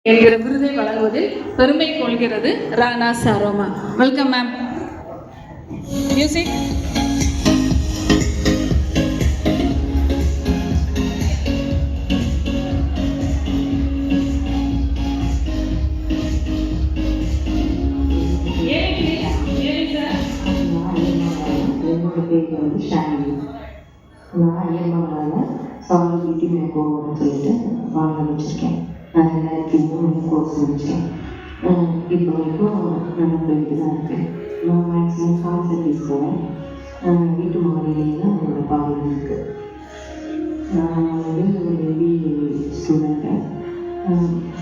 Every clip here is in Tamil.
என்கிற விருதை வழங்குவதில் பெருமை கொள்கிறது ராணா சாரோமா. Welcome ma'am. மியூசிக். நான் ஐயம்மாவால் சாமி பிடி மேக்கோவர்னு சொல்லிட்டு வாங்க வச்சுருக்கேன். நான் 2003 கோர்ஸ் முடித்தேன். இப்போ வரைக்கும் நான் போயிட்டு தான் இருக்கேன். நான் மேக்ஸிமம் கான்செப்ட் போவேன். வீட்டு மாடியிலேயே தான் என்னோடய பார்வை இருக்குது. நான் ஒரு பேபி ஸ்டூடெண்ட்டு.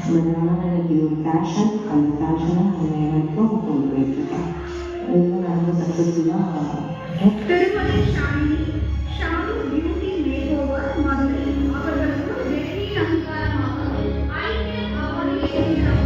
அதனால் எனக்கு இது ஒரு பேஷன். அந்த பேஷனை நான் வரைக்கும் கொண்டு போயிட்டுருக்கேன். இதெல்லாம் நான் ரொம்ப சக்ஸஸ்ஃபுல்லாக அவர்களுக்கு வெற்றி அங்காரமாக ஐக்கிய அவரை